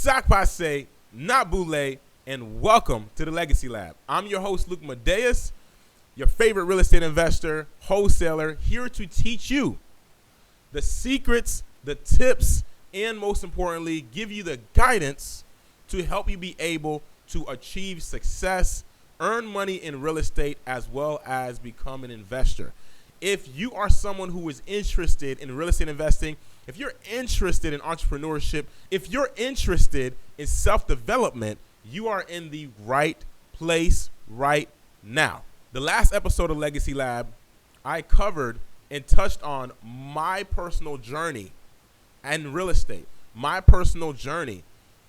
Sac passe, not boule, and welcome to the Legacy Lab. I'm your host, Luke Madeus, your favorite real estate investor, wholesaler, here to teach you the secrets, the tips, and most importantly, give you the guidance to help you be able to achieve success, earn money in real estate, as well as become an investor. If you are someone who is interested in real estate investing, if you're interested in entrepreneurship, if you're interested in self-development, you are in the right place right now. The last episode of Legacy Lab, I covered and touched on my personal journey and real estate, my personal journey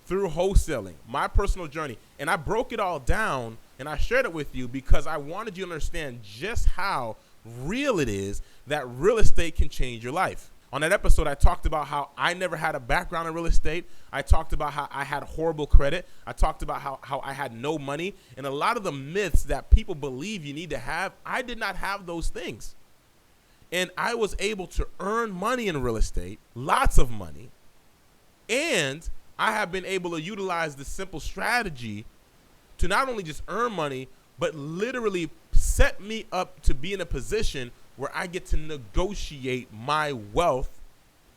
through wholesaling, my personal journey. And I broke it all down and I shared it with you because I wanted you to understand just how real it is that real estate can change your life. On that episode, I talked about how I never had a background in real estate. I talked about how I had horrible credit. I talked about how I had no money. And a lot of the myths that people believe you need to have, I did not have those things. And I was able to earn money in real estate, lots of money. And I have been able to utilize this simple strategy to not only just earn money, but literally set me up to be in a position where I get to negotiate my wealth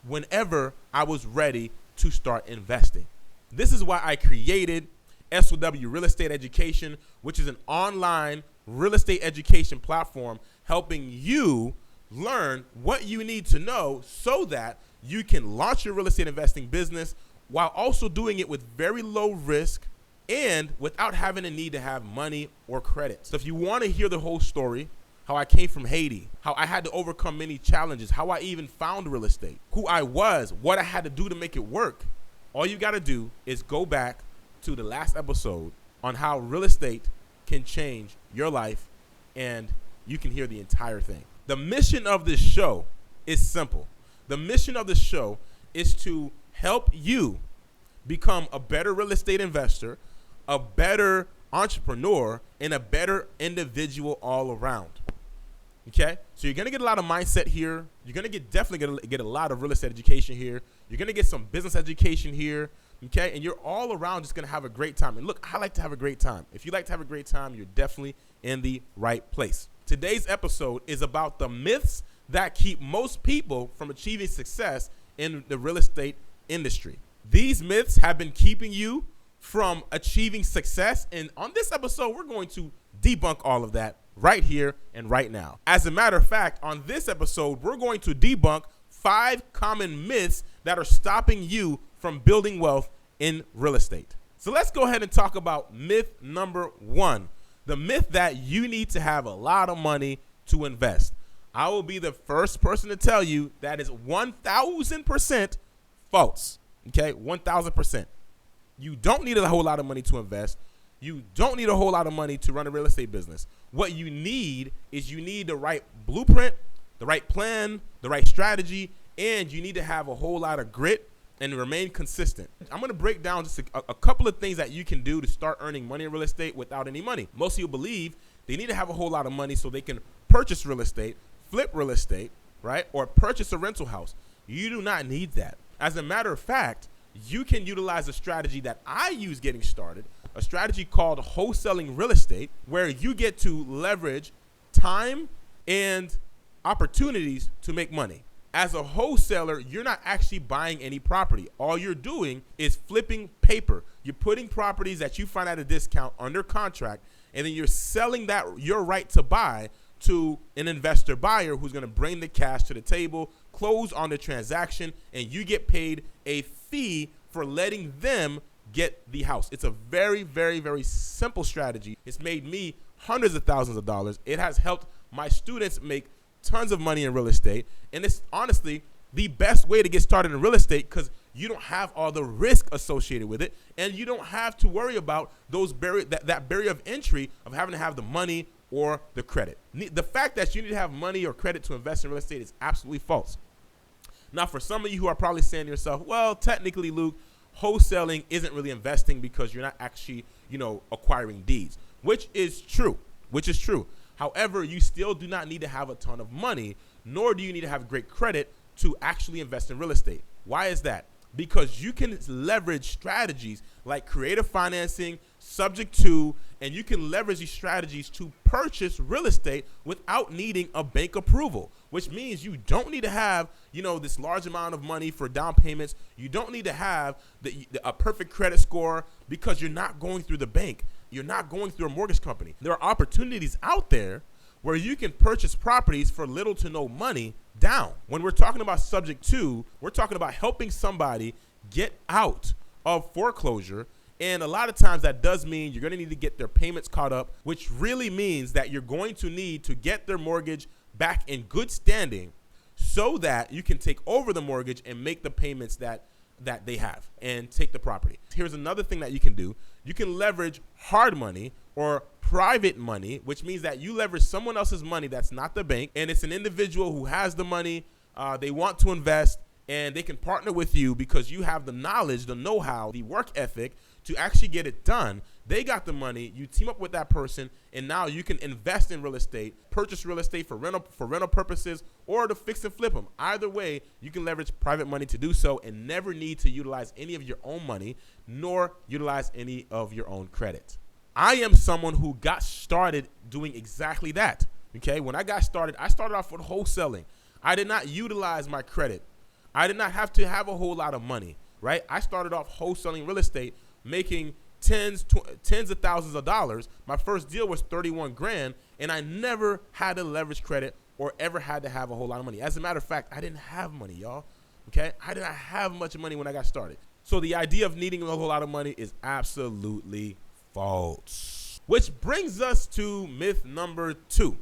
whenever I was ready to start investing. This is why I created SOW Real Estate Education, which is an online real estate education platform helping you learn what you need to know so that you can launch your real estate investing business while also doing it with very low risk and without having a need to have money or credit. So if you want to hear the whole story, how I came from Haiti, how I had to overcome many challenges, how I even found real estate, who I was, what I had to do to make it work, all you got to do is go back to the last episode on how real estate can change your life, and you can hear the entire thing. The mission of this show is simple. The mission of the show is to help you become a better real estate investor, a better entrepreneur, and a better individual all around. Okay, so you're gonna get a lot of mindset here. You're gonna definitely get a lot of real estate education here. You're gonna get some business education here. Okay, and you're all around just gonna have a great time. And look, I like to have a great time. If you like to have a great time, you're definitely in the right place. Today's episode is about the myths that keep most people from achieving success in the real estate industry. These myths have been keeping you from achieving success, and on this episode, we're going to debunk all of that right here and right now. As a matter of fact, on this episode, we're going to debunk 5 common myths that are stopping you from building wealth in real estate. So let's go ahead and talk about myth number 1, the myth that you need to have a lot of money to invest. I will be the first person to tell you that is 1,000% false. Okay, 1,000%. You don't need a whole lot of money to invest. You don't need a whole lot of money to run a real estate business. What you need is you need the right blueprint, the right plan, the right strategy, and you need to have a whole lot of grit and remain consistent. I'm going to break down just a couple of things that you can do to start earning money in real estate without any money. Most of you believe they need to have a whole lot of money so they can purchase real estate, flip real estate, right? Or purchase a rental house. You do not need that. As a matter of fact, you can utilize a strategy that I use getting started, a strategy called wholesaling real estate, where you get to leverage time and opportunities to make money. As a wholesaler, you're not actually buying any property. All you're doing is flipping paper. You're putting properties that you find at a discount under contract, and then you're selling that your right to buy to an investor buyer who's going to bring the cash to the table, close on the transaction, and you get paid a fee for letting them get the house. It's a very, very, very simple strategy. It's made me hundreds of thousands of dollars. It has helped my students make tons of money in real estate. And it's honestly the best way to get started in real estate because you don't have all the risk associated with it. And you don't have to worry about those that barrier of entry of having to have the money or the credit. The fact that you need to have money or credit to invest in real estate is absolutely false. Now, for some of you who are probably saying to yourself, well, technically, Luke, wholesaling isn't really investing because you're not actually, acquiring deeds, which is true. However, you still do not need to have a ton of money, nor do you need to have great credit to actually invest in real estate. Why is that? because you can leverage strategies like creative financing, subject to, and you can leverage these strategies to purchase real estate without needing a bank approval, which means you don't need to have, this large amount of money for down payments. You don't need to have a perfect credit score because you're not going through the bank. You're not going through a mortgage company. There are opportunities out there where you can purchase properties for little to no money down. When we're talking about subject to, we're talking about helping somebody get out of foreclosure. And a lot of times that does mean you're going to need to get their payments caught up, which really means that you're going to need to get their mortgage back in good standing so that you can take over the mortgage and make the payments that they have and take the property. Here's another thing that you can do. You can leverage hard money or private money, which means that you leverage someone else's money that's not the bank, and it's an individual who has the money, they want to invest, and they can partner with you because you have the knowledge, the know-how, the work ethic to actually get it done. They got the money, you team up with that person, and now you can invest in real estate, purchase real estate for rental purposes, or to fix and flip them. Either way, you can leverage private money to do so and never need to utilize any of your own money, nor utilize any of your own credit. I am someone who got started doing exactly that. Okay, when I got started, I started off with wholesaling. I did not utilize my credit. I did not have to have a whole lot of money, right? I started off wholesaling real estate, making tens of thousands of dollars. My first deal was 31 grand, and I never had to leverage credit or ever had to have a whole lot of money. As a matter of fact, I didn't have money, y'all. Okay, I did not have much money when I got started. So the idea of needing a whole lot of money is absolutely false. Which brings us to myth number 2,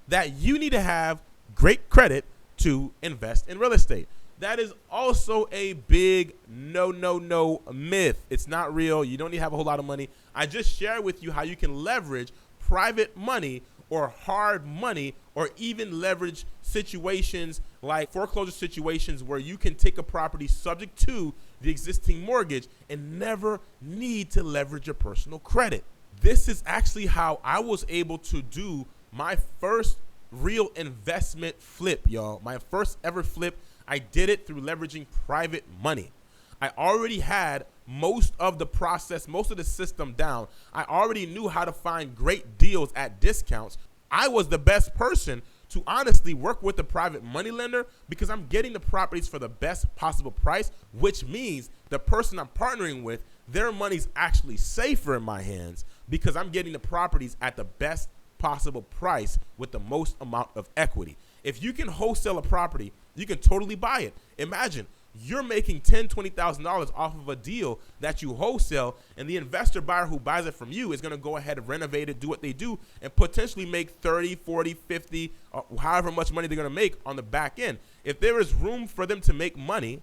that you need to have great credit to invest in real estate. That is also a big no myth. It's not real. You don't need to have a whole lot of money. I just shared with you how you can leverage private money or hard money, or even leverage situations like foreclosure situations where you can take a property subject to the existing mortgage and never need to leverage your personal credit. This is actually how I was able to do my first real investment flip, y'all. My first ever flip. I did it through leveraging private money. I already had most of the process, most of the system down. I already knew how to find great deals at discounts. I was the best person to honestly work with a private money lender because I'm getting the properties for the best possible price, which means the person I'm partnering with, their money's actually safer in my hands because I'm getting the properties at the best possible price with the most amount of equity. If you can wholesale a property, you can totally buy it. Imagine you're making $10,000, $20,000 off of a deal that you wholesale, and the investor buyer who buys it from you is going to go ahead and renovate it, do what they do, and potentially make 30, 40, 50, however much money they're going to make on the back end. If there is room for them to make money,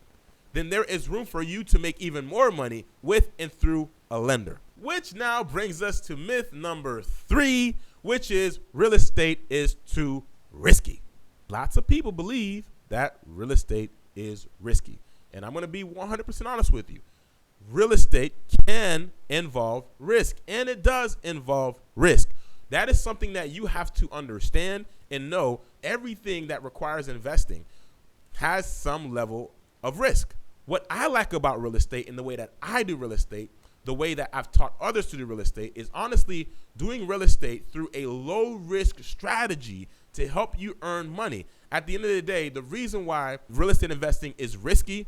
then there is room for you to make even more money with and through a lender. Which now brings us to myth number 3, which is real estate is too risky. Lots of people believe that real estate is risky. And I'm going to be 100% honest with you. Real estate can involve risk, and it does involve risk. That is something that you have to understand and know. Everything that requires investing has some level of risk. What I like about real estate and the way that I do real estate, the way that I've taught others to do real estate, is honestly doing real estate through a low risk strategy to help you earn money. At the end of the day, the reason why real estate investing is risky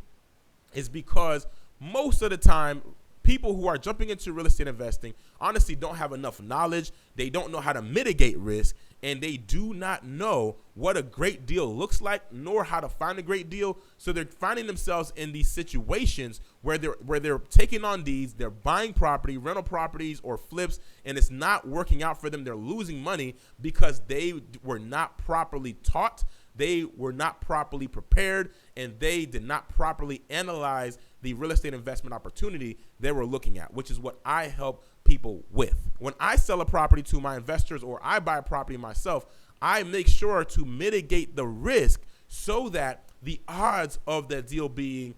is because most of the time, people who are jumping into real estate investing honestly don't have enough knowledge. They don't know how to mitigate risk, and they do not know what a great deal looks like, nor how to find a great deal. So they're finding themselves in these situations where they're taking on deeds, they're buying property, rental properties or flips, and it's not working out for them. They're losing money because they were not properly taught, they were not properly prepared, and they did not properly analyze the real estate investment opportunity they were looking at, which is what I help people with. When I sell a property to my investors or I buy a property myself, I make sure to mitigate the risk so that the odds of that deal being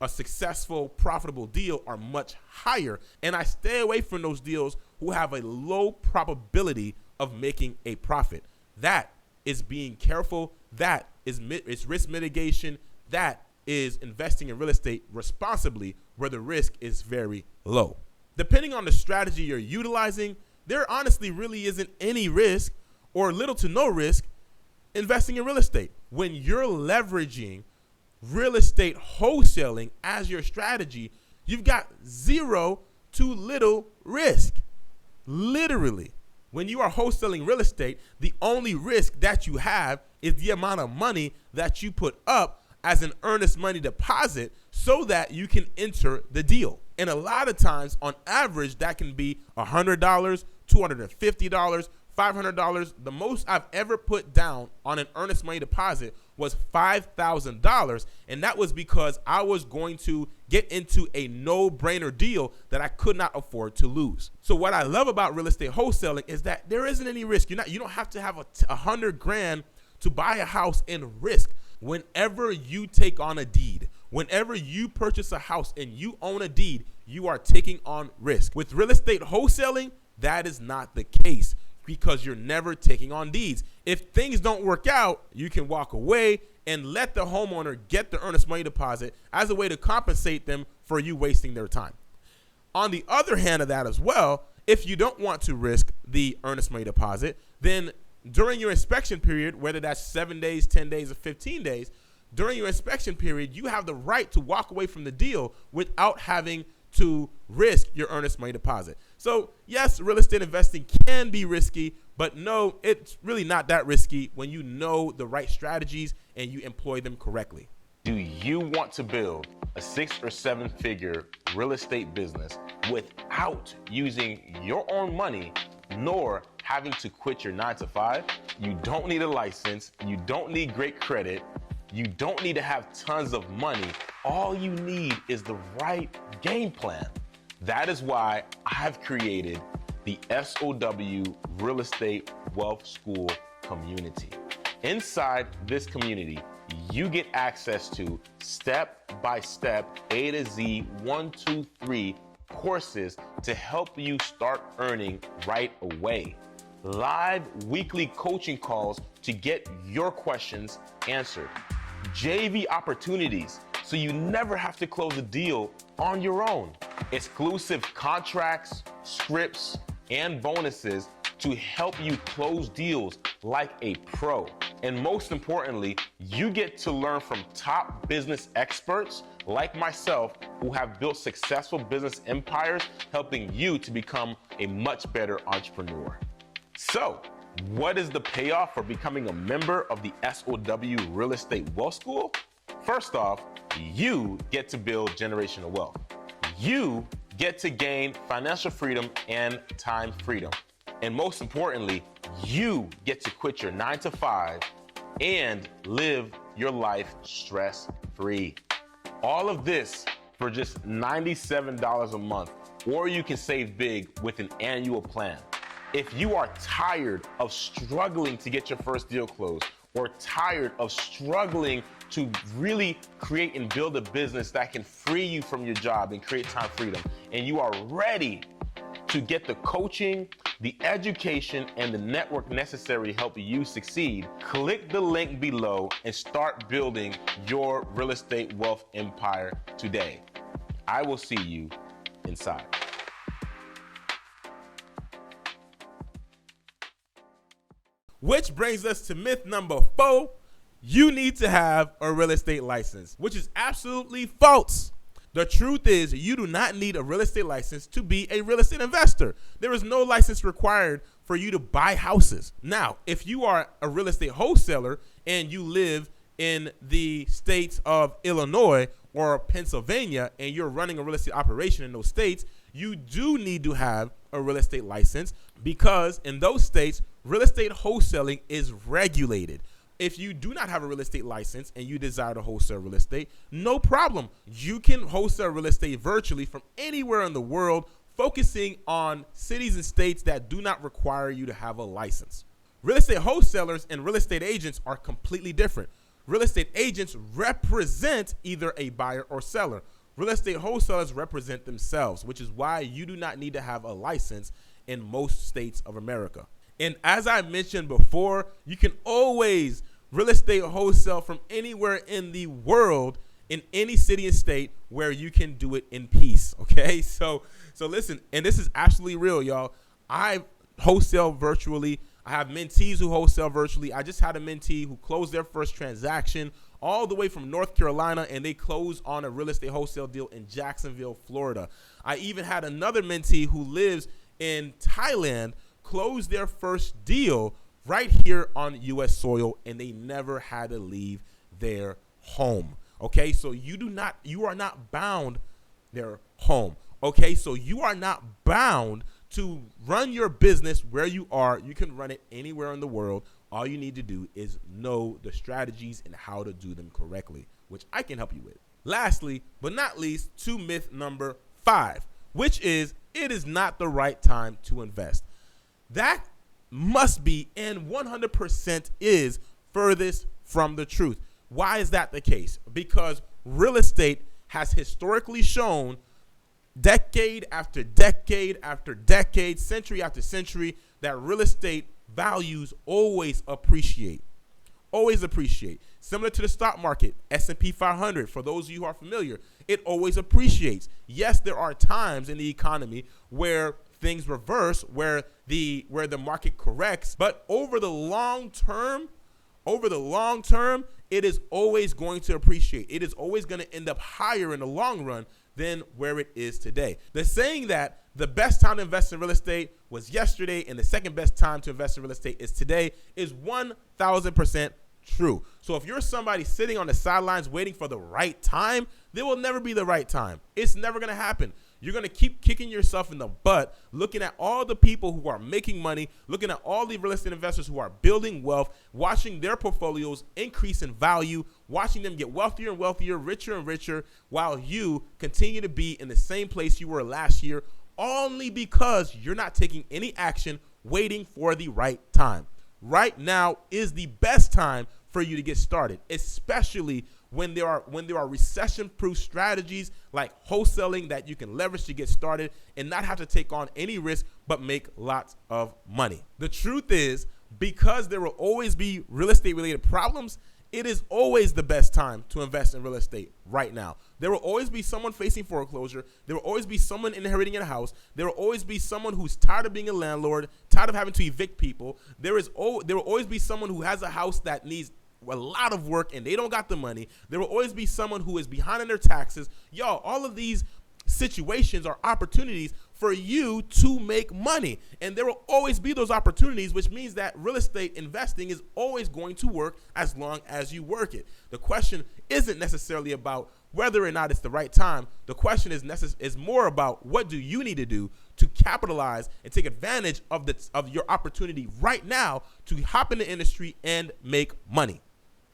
a successful, profitable deal are much higher. And I stay away from those deals who have a low probability of making a profit. That is being careful. That is risk mitigation. That is investing in real estate responsibly where the risk is very low. Depending on the strategy you're utilizing, there honestly really isn't any risk or little to no risk investing in real estate. When you're leveraging real estate wholesaling as your strategy, you've got zero to little risk. Literally, when you are wholesaling real estate, the only risk that you have is the amount of money that you put up as an earnest money deposit so that you can enter the deal. And a lot of times, on average, that can be $100, $250, $500. The most I've ever put down on an earnest money deposit was $5,000, and that was because I was going to get into a no-brainer deal that I could not afford to lose. So what I love about real estate wholesaling is that there isn't any risk. You don't have to have $100,000 to buy a house and risk. Whenever you take on a deed, whenever you purchase a house and you own a deed, you are taking on risk. With real estate wholesaling, that is not the case because you're never taking on deeds. If things don't work out, you can walk away and let the homeowner get the earnest money deposit as a way to compensate them for you wasting their time. On the other hand of that as well, if you don't want to risk the earnest money deposit, then during your inspection period, whether that's 7 days, 10 days, or 15 days, during your inspection period, you have the right to walk away from the deal without having to risk your earnest money deposit. So yes, real estate investing can be risky, but no, it's really not that risky when you know the right strategies and you employ them correctly. Do you want to build a 6 or 7 figure real estate business without using your own money nor having to quit your 9 to 5? You don't need a license. You don't need great credit. You don't need to have tons of money. All you need is the right game plan. That is why I've created the SOW Real Estate Wealth School community. Inside this community, you get access to step-by-step A to Z 1, 2, 3 courses to help you start earning right away. Live weekly coaching calls to get your questions answered. JV opportunities so you never have to close a deal on your own. Exclusive contracts, scripts, and bonuses to help you close deals like a pro. And most importantly, you get to learn from top business experts like myself who have built successful business empires, helping you to become a much better entrepreneur. So, what is the payoff for becoming a member of the SOW Real Estate Wealth School? First off, you get to build generational wealth. You get to gain financial freedom and time freedom. And most importantly, you get to quit your 9 to 5 and live your life stress-free. All of this for just $97 a month, or you can save big with an annual plan. If you are tired of struggling to get your first deal closed, or tired of struggling to really create and build a business that can free you from your job and create time freedom, and you are ready to get the coaching, the education, and the network necessary to help you succeed, click the link below and start building your real estate wealth empire today. I will see you inside. Which brings us to myth number 4. You need to have a real estate license, which is absolutely false. The truth is you do not need a real estate license to be a real estate investor. There is no license required for you to buy houses. Now, if you are a real estate wholesaler and you live in the states of Illinois or Pennsylvania and you're running a real estate operation in those states, you do need to have a real estate license because in those states, real estate wholesaling is regulated. If you do not have a real estate license and you desire to wholesale real estate, no problem. You can wholesale real estate virtually from anywhere in the world, focusing on cities and states that do not require you to have a license. Real estate wholesalers and real estate agents are completely different. Real estate agents represent either a buyer or seller. Real estate wholesalers represent themselves, which is why you do not need to have a license in most states of America. And as I mentioned before, you can always real estate wholesale from anywhere in the world in any city and state where you can do it in peace. Okay, so listen, and this is absolutely real, y'all. I wholesale virtually. I have mentees who wholesale virtually. I just had a mentee who closed their first transaction all the way from North Carolina, and they closed on a real estate wholesale deal in Jacksonville, Florida. I even had another mentee who lives in Thailand close their first deal right here on U.S. soil, and they never had to leave their home. Okay, so you are not bound their home. Okay, so you are not bound to run your business where you are. You can run it anywhere in the world. All you need to do is know the strategies and how to do them correctly, which I can help you with. Lastly, but not least, to myth number 5, which is it is not the right time to invest. That must be and 100% is furthest from the truth. Why is that the case? Because real estate has historically shown decade after decade after decade, century after century, that real estate values always appreciate. Always appreciate. Similar to the stock market, S&P 500, for those of you who are familiar, it always appreciates. Yes, there are times in the economy where things reverse, where the market corrects, but over the long term, it is always going to appreciate. It is always going to end up higher in the long run than where it is today. The saying that the best time to invest in real estate was yesterday and the second best time to invest in real estate is today is 1,000% true. So if you're somebody sitting on the sidelines waiting for the right time, there will never be the right time. It's never going to happen. You're going to keep kicking yourself in the butt, looking at all the people who are making money, looking at all the real estate investors who are building wealth, watching their portfolios increase in value, watching them get wealthier and wealthier, richer and richer, while you continue to be in the same place you were last year, only because you're not taking any action, waiting for the right time. Right now is the best time for you to get started, especially when there are recession-proof strategies like wholesaling that you can leverage to get started and not have to take on any risk but make lots of money. The truth is, because there will always be real estate-related problems, it is always the best time to invest in real estate right now. There will always be someone facing foreclosure. There will always be someone inheriting a house. There will always be someone who's tired of being a landlord, tired of having to evict people. There will always be someone who has a house that needs a lot of work and they don't got the money. There will always be someone who is behind on their taxes. Y'all, all of these situations are opportunities for you to make money, and there will always be those opportunities, which means that real estate investing is always going to work as long as you work it. The question isn't necessarily about whether or not it's the right time. The question is more about what do you need to do to capitalize and take advantage of your opportunity right now to hop in the industry and make money.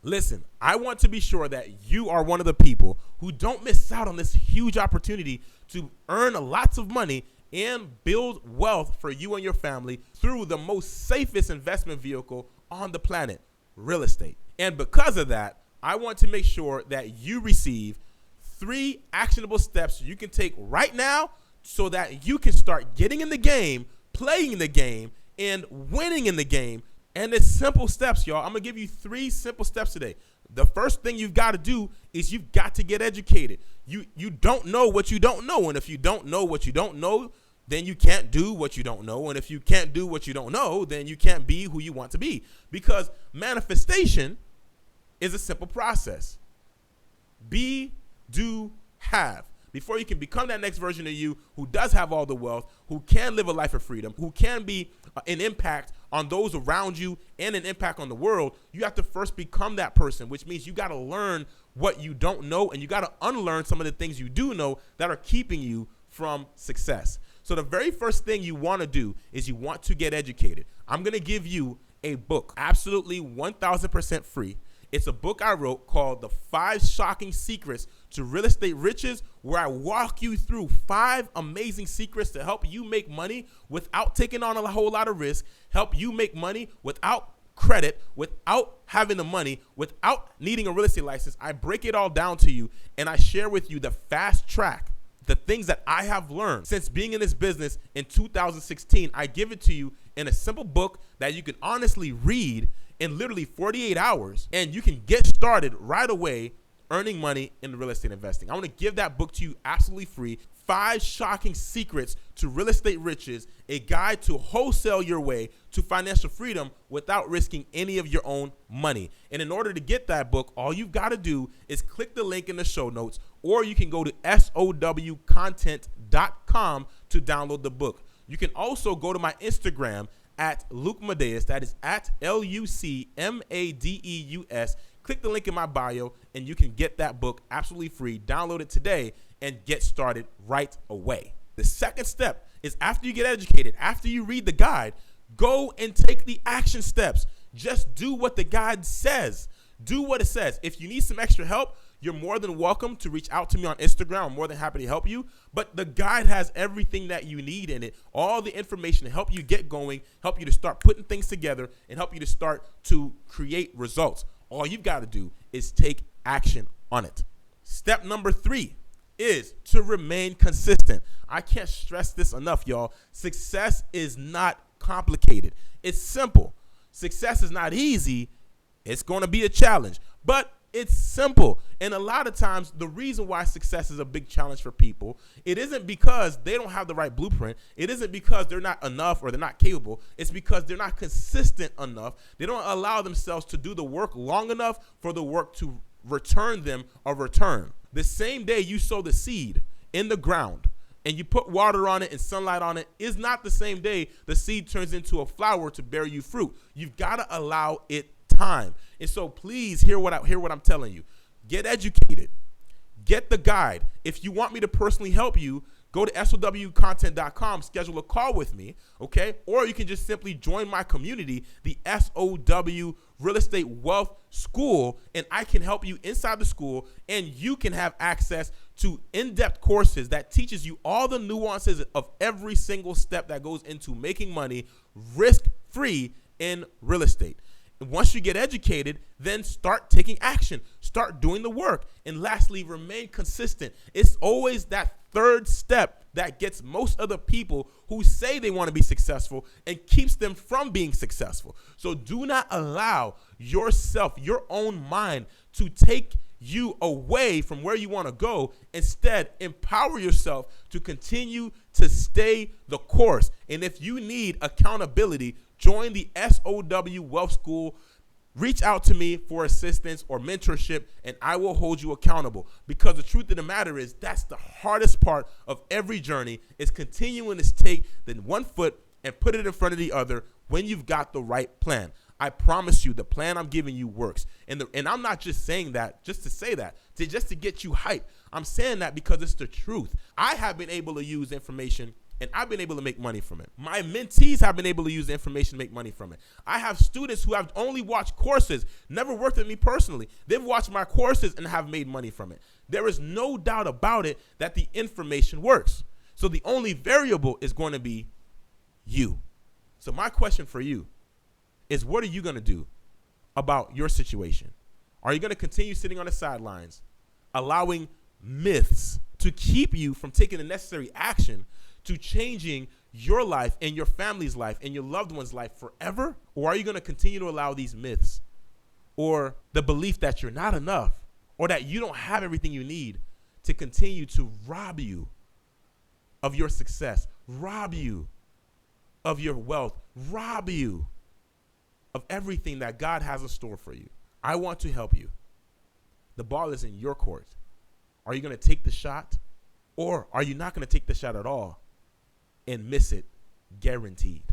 Listen, I want to be sure that you are one of the people who don't miss out on this huge opportunity to earn lots of money and build wealth for you and your family through the most safest investment vehicle on the planet, real estate. And because of that, I want to make sure that you receive 3 actionable steps you can take right now so that you can start getting in the game, playing the game, and winning in the game. And it's simple steps, y'all. I'm going to give you 3 simple steps today. The first thing you've got to do is you've got to get educated. You don't know what you don't know. And if you don't know what you don't know, then you can't do what you don't know. And if you can't do what you don't know, then you can't be who you want to be. Because manifestation is a simple process. Be, do, have. Before you can become that next version of you who does have all the wealth, who can live a life of freedom, who can be an impact on those around you and an impact on the world, you have to first become that person, which means you got to learn what you don't know and you got to unlearn some of the things you do know that are keeping you from success. So the very first thing you want to do is you want to get educated. I'm going to give you a book, absolutely 1,000% free. It's a book I wrote called The 5 Shocking Secrets to Real Estate Riches, where I walk you through 5 amazing secrets to help you make money without taking on a whole lot of risk, help you make money without credit, without having the money, without needing a real estate license. I break it all down to you, and I share with you the fast track, the things that I have learned since being in this business in 2016. I give it to you in a simple book that you can honestly read in literally 48 hours, and you can get started right away Earning Money in Real Estate Investing. I want to give that book to you absolutely free. 5 Shocking Secrets to Real Estate Riches, a guide to wholesale your way to financial freedom without risking any of your own money. And in order to get that book, all you've got to do is click the link in the show notes, or you can go to SOWcontent.com to download the book. You can also go to my Instagram at Luke Madeus. That is at LUCMADEUS. Click the link in my bio, and you can get that book absolutely free. Download it today and get started right away. The second step is after you get educated, after you read the guide, go and take the action steps. Just do what the guide says. Do what it says. If you need some extra help, you're more than welcome to reach out to me on Instagram. I'm more than happy to help you. But the guide has everything that you need in it, all the information to help you get going, help you to start putting things together, and help you to start to create results. All you've got to do is take action on it. Step number 3 is to remain consistent. I can't stress this enough, y'all. Success is not complicated. It's simple. Success is not easy. It's going to be a challenge, but it's simple. And a lot of times, the reason why success is a big challenge for people, it isn't because they don't have the right blueprint. It isn't because they're not enough or they're not capable. It's because they're not consistent enough. They don't allow themselves to do the work long enough for the work to return them a return. The same day you sow the seed in the ground and you put water on it and sunlight on it is not the same day the seed turns into a flower to bear you fruit. You've got to allow it time. And so please hear what I'm telling you. Get educated. Get the guide. If you want me to personally help you, go to SOWcontent.com, schedule a call with me, okay? Or you can just simply join my community, the SOW Real Estate Wealth School, and I can help you inside the school, and you can have access to in-depth courses that teaches you all the nuances of every single step that goes into making money risk-free in real estate. Once you get educated, then start taking action. Start doing the work. And lastly, remain consistent. It's always that third step that gets most of the people who say they want to be successful and keeps them from being successful. So do not allow yourself, your own mind, to take you away from where you want to go. Instead, empower yourself to continue to stay the course. And if you need accountability, join the SOW Wealth School. Reach out to me for assistance or mentorship, and I will hold you accountable. Because the truth of the matter is, that's the hardest part of every journey, is continuing to take the one foot and put it in front of the other when you've got the right plan. I promise you, the plan I'm giving you works. And I'm not just saying that just to say that, just to get you hyped. I'm saying that because it's the truth. I have been able to use information, and I've been able to make money from it. My mentees have been able to use the information to make money from it. I have students who have only watched courses, never worked with me personally. They've watched my courses and have made money from it. There is no doubt about it that the information works. So the only variable is going to be you. So my question for you is, what are you going to do about your situation? Are you going to continue sitting on the sidelines, allowing myths to keep you from taking the necessary action to changing your life and your family's life and your loved one's life forever? Or are you going to continue to allow these myths or the belief that you're not enough or that you don't have everything you need to continue to rob you of your success, rob you of your wealth, rob you of everything that God has in store for you? I want to help you. The ball is in your court. Are you going to take the shot, or are you not going to take the shot at all and miss it guaranteed?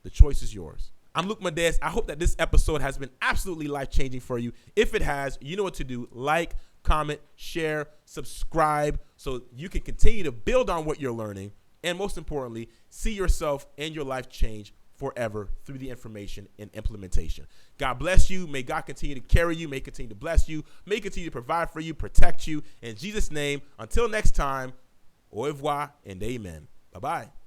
The choice is yours. I'm Luke Madeus. I hope that this episode has been absolutely life-changing for you. If it has, you know what to do. Like, comment, share, subscribe, so you can continue to build on what you're learning, and most importantly, see yourself and your life change forever through the information and implementation. God bless you. May God continue to carry you. May He continue to bless you. May He continue to provide for you, protect you. In Jesus' name, until next time, au revoir and amen. Bye-bye.